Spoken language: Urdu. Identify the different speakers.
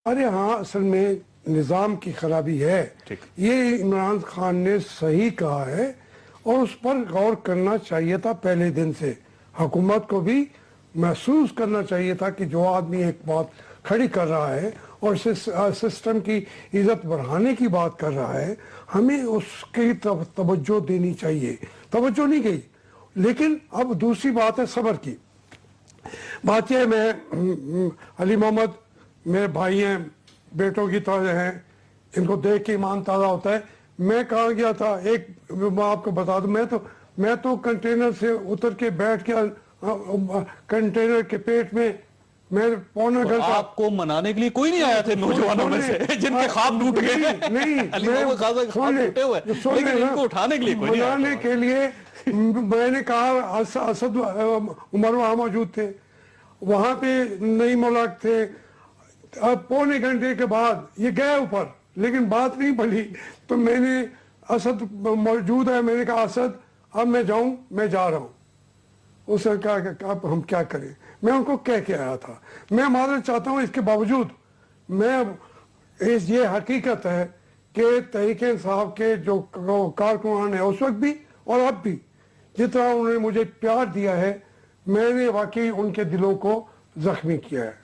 Speaker 1: ہمارے ہاں اصل میں نظام کی خرابی ہے. یہ عمران خان نے صحیح کہا ہے اور اس پر غور کرنا چاہیے تھا پہلے دن سے. حکومت کو بھی محسوس کرنا چاہیے تھا کہ جو آدمی ایک بات کھڑی کر رہا ہے اور سسٹم کی عزت بڑھانے کی بات کر رہا ہے, ہمیں اس کی توجہ دینی چاہیے. توجہ نہیں گئی. لیکن اب دوسری بات ہے صبر کی. بات یہ میں علی محمد میرے بھائی ہیں, بیٹوں کی طرح ہیں, ان کو دیکھ کے ایمان تازہ ہوتا ہے. میں کہاں گیا تھا, ایک میں آپ کو بتا دوں, میں تو کنٹینر سے اتر کے بیٹھ گیا کنٹینر کے پیٹ میں. میں پونا گھنٹہ.
Speaker 2: آپ کو منانے کے لیے کوئی نہیں آیا تھے نوجوانوں میں سے جن کے خواب ٹوٹ گئے ہیں؟ ان کو اٹھانے کے لیے کوئی نہیں آیا.
Speaker 1: منانے کے لیے میں نے کہا اسد عمر وہاں موجود تھے, وہاں پہ نئی ملک تھے. اب پونے گھنٹے کے بعد یہ گئے اوپر, لیکن بات نہیں بڑھی. تو میں نے, اسد موجود ہے, میں نے کہا اسد اب میں جاؤں, میں جا رہا ہوں. اس نے کہا کہ اب ہم کیا کریں. میں ان کو کہہ کے آیا تھا. میں معذرت چاہتا ہوں. اس کے باوجود میں یہ حقیقت ہے کہ تحریک انصاف کے جو کارکنان ہیں اس وقت بھی اور اب بھی, جتنا انہوں نے مجھے پیار دیا ہے, میں نے واقعی ان کے دلوں کو زخمی کیا ہے.